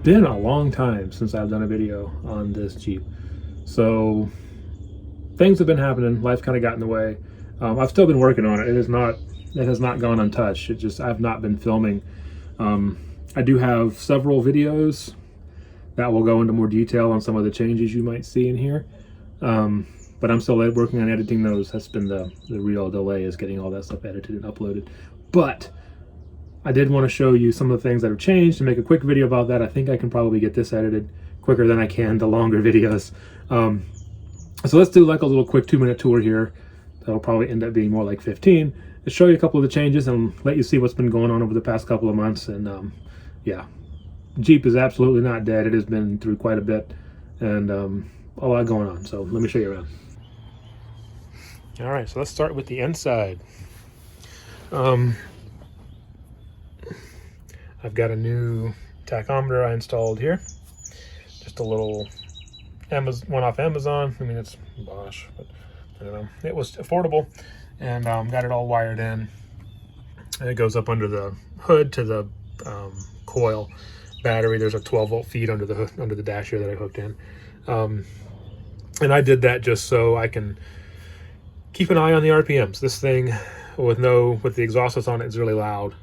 been a long time since I've done a video on this Jeep. So things have been happening. Life kind of got in the way. I've still been working on it. It has not gone untouched. I've not been filming. I do have several videos that will go into more detail on some of the changes you might see in here. But I'm still working on editing those. That's been the real delay, is getting all that stuff edited and uploaded. But I did want to show you some of the things that have changed and make a quick video about that. I think I can probably get this edited quicker than I can the longer videos. So let's do like a little quick 2-minute tour here. That'll probably end up being more like 15 to show you a couple of the changes and let you see what's been going on over the past couple of months. And yeah, Jeep is absolutely not dead. It has been through quite a bit and a lot going on. So let me show you around. All right, so let's start with the inside. I've got a new tachometer I installed here. Just a little one off Amazon. I mean, it's Bosch, but I don't know. It was affordable, and got it all wired in. And it goes up under the hood to the coil battery. There's a 12-volt feed under the hood, under the dash here that I hooked in. And I did that just so I can keep an eye on the RPMs. This thing with the exhaust that's on it is really loud,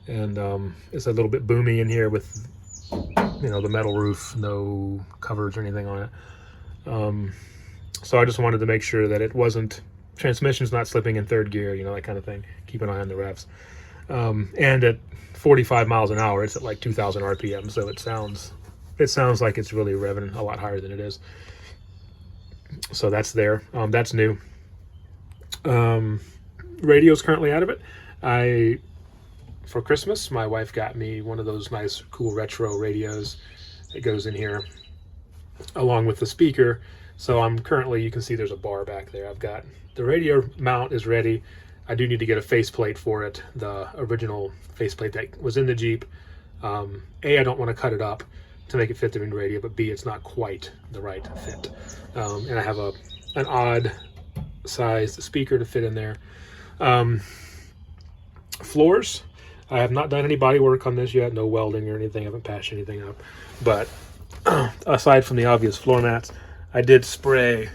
and it's a little bit boomy in here with, you know, the metal roof, no covers or anything on it. So I just wanted to make sure that it wasn't, transmission's not slipping in third gear, you know, that kind of thing. Keep an eye on the revs. And at 45 miles an hour, it's at like 2,000 RPM, so it sounds like it's really revving a lot higher than it is. So that's there. That's new. Radio's currently out of it. For Christmas, my wife got me one of those nice, cool retro radios that goes in here along with the speaker. So I'm currently, you can see there's a bar back there. I've got the radio mount is ready. I do need to get a faceplate for it, the original faceplate that was in the Jeep. A, I don't want to cut it up to make it fit the radio, but B, it's not quite the right fit. And I have an odd sized speaker to fit in there. Floors, I have not done any body work on this yet, no welding or anything, I haven't patched anything up. But aside from the obvious floor mats, I did spray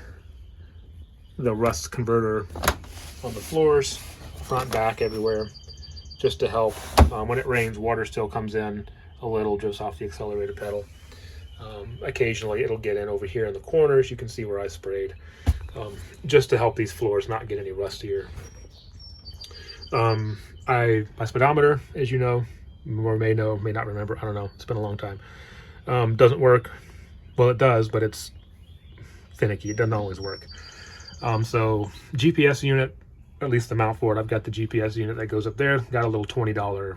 the rust converter on the floors, front, back, everywhere, just to help. When it rains, water still comes in a little just off the accelerator pedal. Occasionally it'll get in over here in the corners. You can see where I sprayed, just to help these floors not get any rustier. My speedometer, as you know, or may know, may not remember, I don't know, it's been a long time, doesn't work. Well, it does, but it's finicky. It doesn't always work. So GPS unit, at least the mount for it, I've got the GPS unit that goes up there. Got a little $20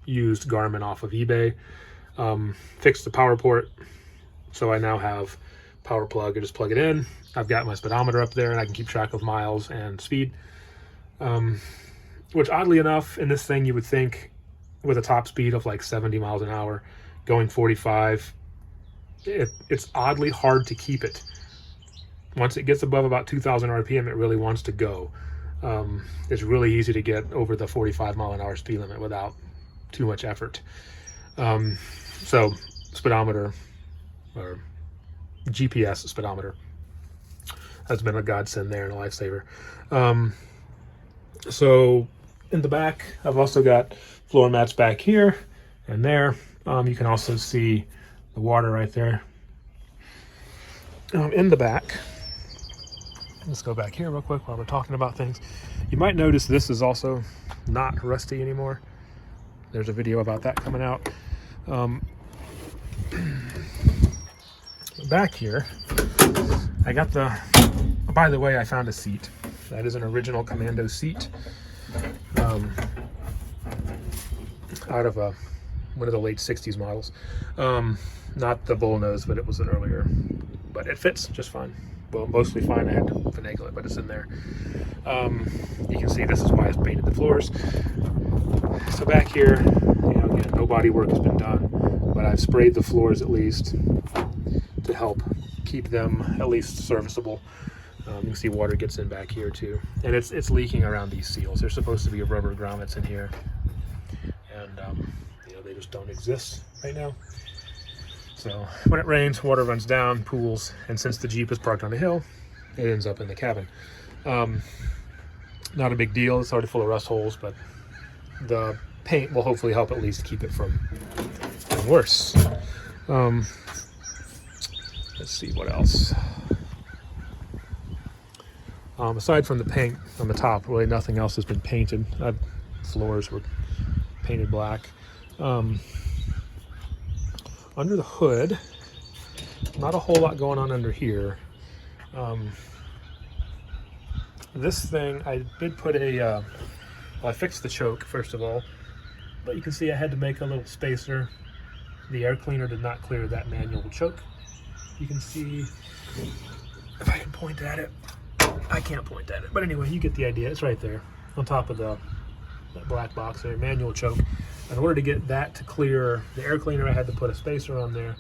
used Garmin off of eBay. Fixed the power port, so I now have power plug. I just plug it in. I've got my speedometer up there, and I can keep track of miles and speed. Which, oddly enough, in this thing, you would think with a top speed of like 70 miles an hour, going 45, it's oddly hard to keep it. Once it gets above about 2,000 RPM, it really wants to go. It's really easy to get over the 45 mile an hour speed limit without too much effort. So speedometer, or GPS speedometer, has been a godsend there and a lifesaver. So in the back, I've also got floor mats back here and there. You can also see the water right there. In the back, let's go back here real quick while we're talking about things. You might notice this is also not rusty anymore. There's a video about that coming out. Back here, I got by the way, I found a seat. That is an original Commando seat. Out of one of the late 60s models. Not the bullnose, but it was an earlier. But it fits just fine. Well, mostly fine. I had to finagle it, but it's in there. You can see this is why I painted the floors. So back here, you know, again, no body work has been done, but I've sprayed the floors at least to help keep them at least serviceable. You can see water gets in back here too, and it's leaking around these seals. There's supposed to be a rubber grommets in here, and you know, they just don't exist right now. So when it rains, water runs down, pools, and since the Jeep is parked on a hill, it ends up in the cabin. Not a big deal. It's already full of rust holes, but the paint will hopefully help at least keep it from getting worse. Let's see what else. Aside from the paint on the top, really nothing else has been painted. Floors were painted black. Under the hood, not a whole lot going on under here. This thing, I did put well, I fixed the choke first of all, but you can see I had to make a little spacer. The air cleaner did not clear that manual choke. You can see, if I can point at it, I can't point at it, but anyway, you get the idea. It's right there on top of that black box there, manual choke. In order to get that to clear the air cleaner, I had to put a spacer on there.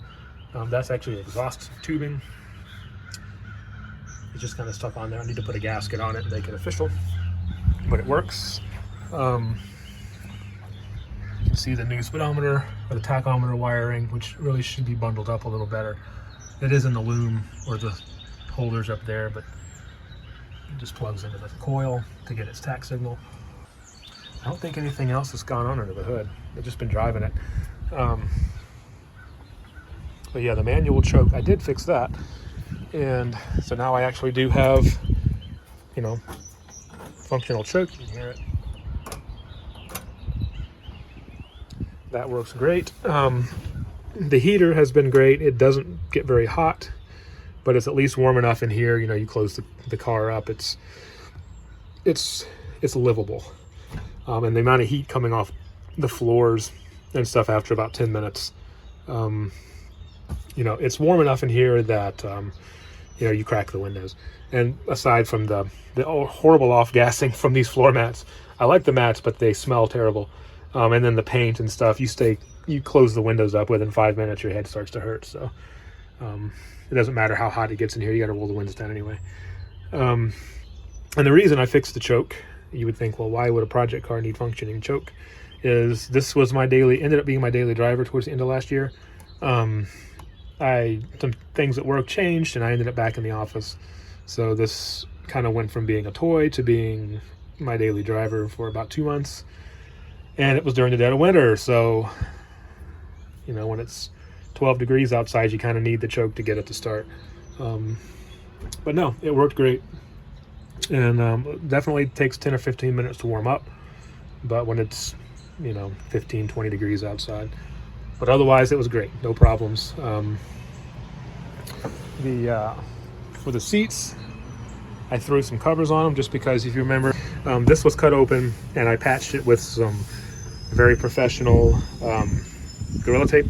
That's actually exhaust tubing. It's just kind of stuck on there. I need to put a gasket on it and make it official, but it works. You can see the new speedometer or the tachometer wiring, which really should be bundled up a little better. It is in the loom or the holders up there, but it just plugs into the coil to get its tach signal. I don't think anything else has gone on under the hood. I've just been driving it. But yeah, the manual choke, I did fix that. And so now I actually do have, you know, functional choke. You can hear it. That works great. The heater has been great. It doesn't get very hot, but it's at least warm enough in here. You know, you close the car up, it's livable. And the amount of heat coming off the floors and stuff after about 10 minutes, you know, it's warm enough in here that, you know, you crack the windows. And aside from the horrible off-gassing from these floor mats, I like the mats, but they smell terrible. And then the paint and stuff, you close the windows up, within 5 minutes your head starts to hurt. So it doesn't matter how hot it gets in here, you got to roll the windows down anyway. And the reason I fixed the choke, you would think, well, why would a project car need functioning choke? Is this was ended up being my daily driver towards the end of last year. Some things at work changed and I ended up back in the office. So this kind of went from being a toy to being my daily driver for about 2 months. And it was during the dead of winter. So, you know, when it's 12 degrees outside, you kind of need the choke to get it to start. But no, it worked great. And definitely takes 10 or 15 minutes to warm up. But when it's, you know, 15, 20 degrees outside. But otherwise, it was great. No problems. For the seats, I threw some covers on them just because, if you remember, this was cut open and I patched it with some very professional Gorilla Tape.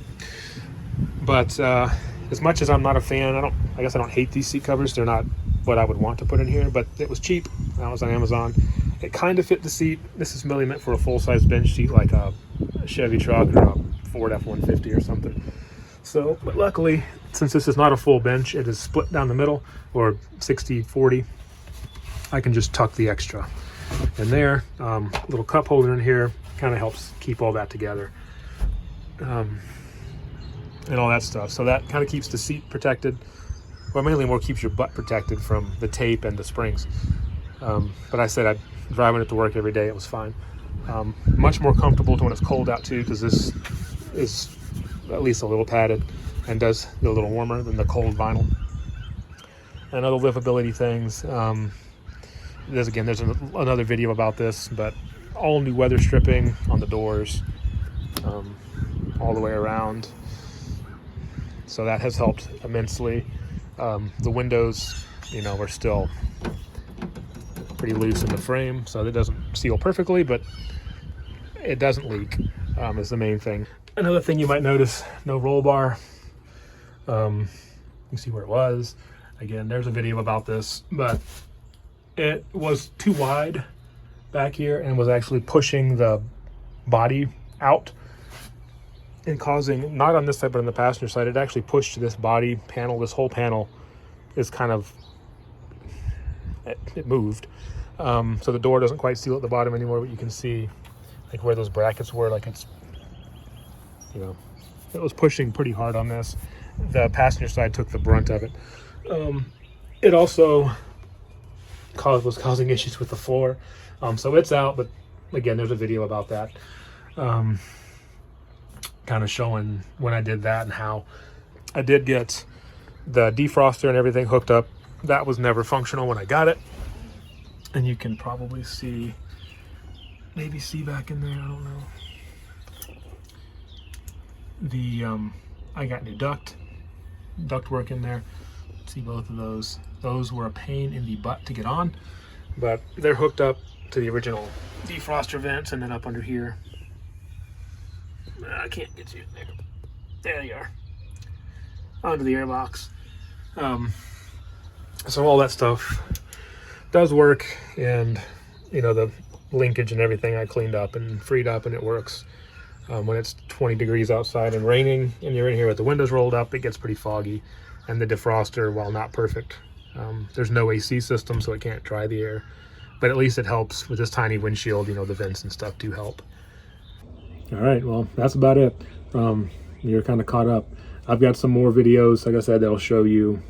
But as much as I'm not a fan, I guess I don't hate these seat covers. They're not what I would want to put in here, but it was cheap. That was on Amazon. It kind of fit the seat. This is really meant for a full-size bench seat, like a Chevy truck or a Ford F-150 or something. So, but luckily, since this is not a full bench, it is split down the middle, or 60-40. I can just tuck the extra in there. Little cup holder in here kind of helps keep all that together, and all that stuff. So that kind of keeps the seat protected. Well, mainly more keeps your butt protected from the tape and the springs. But I said I'm driving it to work every day. It was fine. Much more comfortable to when it's cold out too, because this is at least a little padded and does get a little warmer than the cold vinyl. And other livability things. There's another video about this, but all new weather stripping on the doors, all the way around. So that has helped immensely. The windows, you know, are still pretty loose in the frame, so it doesn't seal perfectly, but it doesn't leak, is the main thing. Another thing you might notice, no roll bar. You can see where it was. Again, there's a video about this, but it was too wide back here and was actually pushing the body out and causing, not on this side, but on the passenger side, it actually pushed this body panel. This whole panel is kind of, it moved. So the door doesn't quite seal at the bottom anymore, but you can see like where those brackets were, like it's, you know, it was pushing pretty hard on this. the passenger side took the brunt of it. It also was causing issues with the floor. So it's out, but again, there's a video about that. Kind of showing when I did that and how I did get the defroster and everything hooked up. That was never functional when I got it. And you can probably see, maybe see back in there, I don't know. I got new duct work in there. See both of those. Those were a pain in the butt to get on, but they're hooked up to the original defroster vents, and then up under here. I can't get you in there. There you are. Onto the airbox. So all that stuff does work, and you know, the linkage and everything I cleaned up and freed up, and it works. When it's 20 degrees outside and raining and you're in here with the windows rolled up, it gets pretty foggy. And the defroster, while not perfect, there's no AC system, so it can't dry the air. But at least it helps with this tiny windshield. You know, the vents and stuff do help. All right, well, that's about it. You're kind of caught up. I've got some more videos, like I said, that'll show you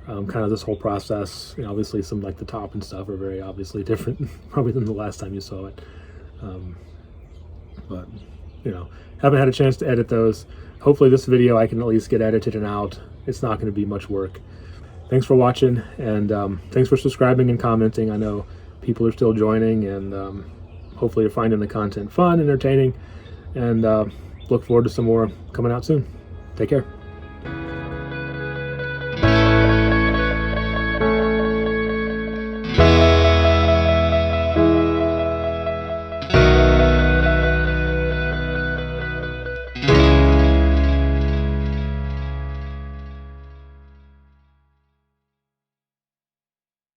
kind of this whole process. You know, obviously some like the top and stuff are very obviously different probably than the last time you saw it. But you know, haven't had a chance to edit those. Hopefully this video I can at least get edited and out. It's not going to be much work. Thanks for watching, and thanks for subscribing and commenting. I know people are still joining, and hopefully you're finding the content fun, entertaining, and look forward to some more coming out soon. Take care.